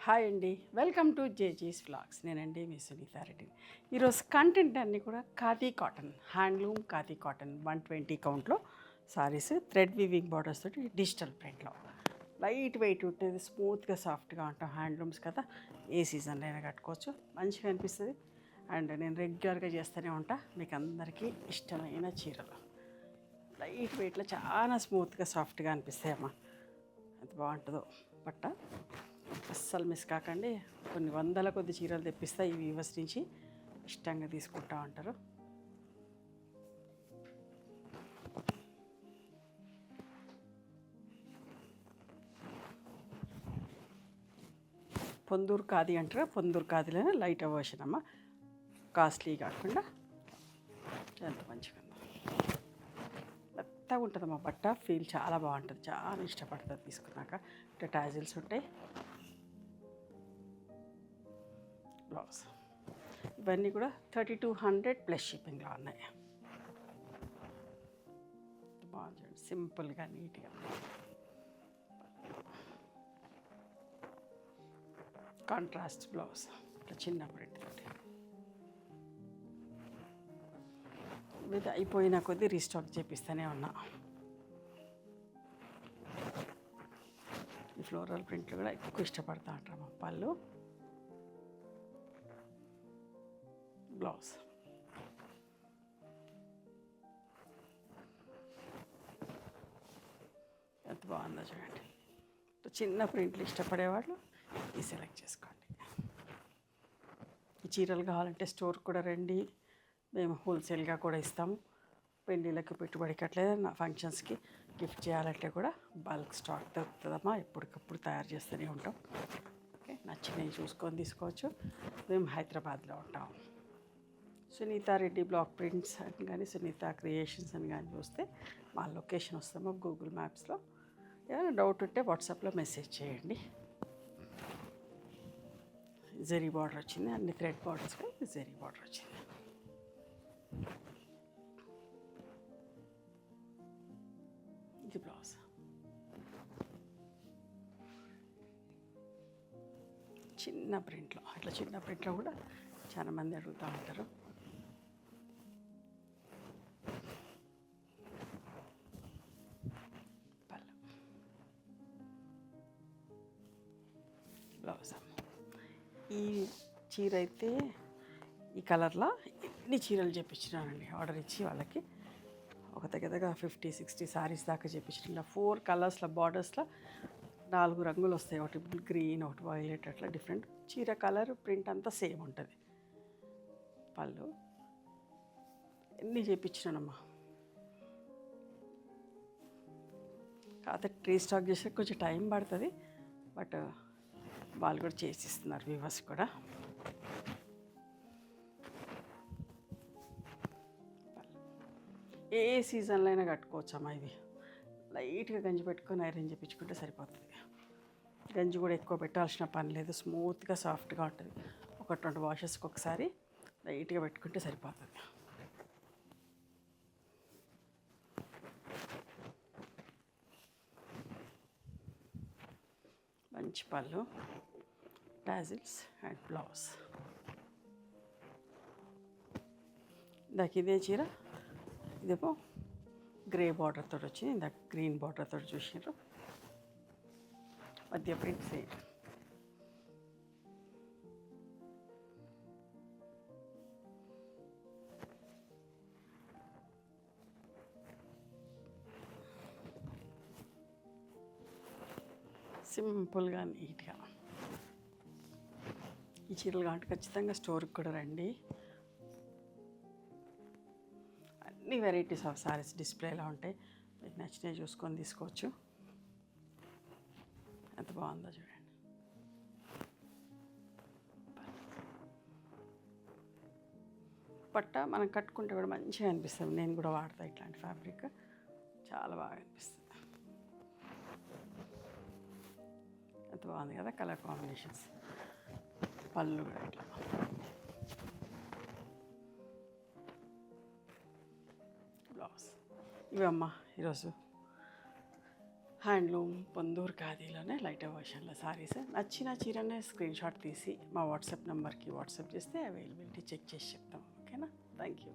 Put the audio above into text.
Hi అండి, welcome to జేజీస్ vlogs. నేనండి మీ సునీతారెడ్డి. ఈరోజు కంటెంట్ అన్నీ కూడా khadi cotton, handloom khadi cotton 120 కౌంట్లో సారీస్, థ్రెడ్ వీవింగ్ బార్డర్స్ తోటి డిజిటల్ ప్రింట్లో లైట్ వెయిట్ ఉంటుంది, స్మూత్గా సాఫ్ట్గా ఉంటాం. హ్యాండ్లూమ్స్ కదా, ఏ సీజన్లో అయినా కట్టుకోవచ్చు, మంచిగా అనిపిస్తుంది. అండ్ నేను రెగ్యులర్గా చేస్తూనే ఉంటా. మీకు అందరికీ ఇష్టమైన చీరలు లైట్ వెయిట్లో చాలా స్మూత్గా సాఫ్ట్గా అనిపిస్తాయి అమ్మా. అది బాగుంటుందో బట్ట అస్సలు మిస్ కాకండి. కొన్ని వందల కొద్ది చీరలు తెప్పిస్తా ఈ వీవర్స్ నుంచి, ఇష్టంగా తీసుకుంటా ఉంటారు. పొందూరు ఖాదీ అంటారు, పొందూరు ఖాదీలోనే లైట్ వర్షన్ అమ్మ, కాస్ట్లీ కాకుండా ఎంత మంచిగా మెత్తగా ఉంటుందమ్మా బట్ట. ఫీల్ చాలా బాగుంటుంది, చాలా ఇష్టపడుతుంది తీసుకున్నాక. అంటే టాజిల్స్ ఉంటాయి, బ్లౌజ్ ఇవన్నీ కూడా 3200 ప్లస్ షిప్పింగ్లో ఉన్నాయి. బాగుంది, సింపుల్గా నీట్గా. కాంట్రాస్ట్ బ్లౌజ్ ఇట్లా చిన్న ప్రింట్ తోటి. ఇది అయిపోయిన కొద్దీ రీస్టాక్ చేపిస్తూనే ఉన్నా. ఈ ఫ్లోరల్ ప్రింట్లు కూడా ఎక్కువ ఇష్టపడతా ఉంటారు. పళ్ళు, బ్లౌజ్ ఎంత బాగుందో చూడండి. చిన్న ప్రింట్లు ఇష్టపడేవాళ్ళు ఈ సెలెక్ట్ చేసుకోండి. ఈ చీరలు కావాలంటే స్టోర్ కూడా రండి, మేము హోల్సేల్గా కూడా ఇస్తాము. పెళ్ళిళ్ళకి, పెట్టుబడికి అట్లేదు నా ఫంక్షన్స్కి గిఫ్ట్ చేయాలంటే కూడా బల్క్ స్టాక్ దొరుకుతుందమ్మా. ఎప్పటికప్పుడు తయారు చేస్తూనే ఉంటాం. ఓకే, నచ్చినవి చూసుకొని తీసుకోవచ్చు. మేము హైదరాబాద్లో ఉంటాం. సునీతారెడ్డి బ్లాక్ ప్రింట్స్ అని కానీ, సునీత క్రియేషన్స్ అని కానీ చూస్తే మా లొకేషన్ వస్తాము గూగుల్ మ్యాప్స్లో. ఏమైనా డౌట్ ఉంటే వాట్సాప్లో మెసేజ్ చేయండి. జరీ బార్డర్ వచ్చింది, అన్ని థ్రెడ్ బార్డర్స్ కానీ జరీ బార్డర్ వచ్చింది. ఇది బ్లౌజ్ చిన్న ప్రింట్లో. అట్లా చిన్న ప్రింట్లో కూడా చాలామంది అడుగుతూ ఉంటారు. పళ్ళు, బ్లౌజ్. ఈ చీర అయితే ఈ కలర్లో ఎన్ని చీరలు చేపించినానండి ఆర్డర్ ఇచ్చి వాళ్ళకి. ఒక దగ్గర 50-60 సారీస్ దాకా చేపించిన. 4 కలర్స్లో బార్డర్స్లో 4 రంగులు వస్తాయి. ఒకటి గ్రీన్, ఒకటి వైలెట్, అట్లా డిఫరెంట్. చీర కలర్ ప్రింట్ అంతా సేమ్ ఉంటుంది. పళ్ళు ఎన్ని చేపించినానమ్మా. కాకపోతే రీస్టాక్ చేసే కొంచెం టైం పడుతుంది, బట్ వాళ్ళు కూడా చేసిస్తున్నారు వ్యూవర్స్ కూడా. ఏ సీజన్లో అయినా కట్టుకోవచ్చమ్మా. ఇవి లైట్గా గంజి పెట్టుకొని ఐరన్ చేయించుకుంటే సరిపోతుంది. గంజి కూడా ఎక్కువ పెట్టాల్సిన పని లేదు, స్మూత్గా సాఫ్ట్గా ఉంటుంది. 1-2 వాషెస్కి ఒకసారి లైట్గా పెట్టుకుంటే సరిపోతుంది. మంచి పళ్ళు, టాజిల్స్ అండ్ బ్లౌజ్. ఇందాక ఇదే చీర, ఇదేమో గ్రే బార్డర్తో వచ్చింది, ఇందాక గ్రీన్ బార్డర్తో చూసినారు. మధ్య ప్రింట్ సేమ్. సింపుల్గా నీట్గా. ఈ చీరలు కాబట్టి ఖచ్చితంగా స్టోర్కి కూడా రండి. అన్ని వెరైటీస్ ఆఫ్ సారీస్ డిస్ప్లేలో ఉంటాయి, మీకు నచ్చినవి చూసుకొని తీసుకోవచ్చు. ఎంత బాగుందో చూడండి. పట్ట మనం కట్టుకుంటే కూడా మంచిగా అనిపిస్తుంది. నేను కూడా వాడతా ఇట్లాంటి ఫ్యాబ్రిక్, చాలా బాగా అనిపిస్తుంది. ఎంత బాగుంది కదా కలర్ కాంబినేషన్స్. పళ్ళు కూడా ఇట్లా. బ్లౌజ్ ఇవమ్మా ఈరోజు హ్యాండ్లూమ్ పొందూరు ఖాదీలోనే లైటర్ వర్షన్లో సారీస్. నచ్చిన చీరనే స్క్రీన్ షాట్ తీసి మా వాట్సాప్ నెంబర్కి వాట్సాప్ చేస్తే అవైలబిలిటీ చెక్ చేసి చెప్తాం. ఓకేనా? Thank you.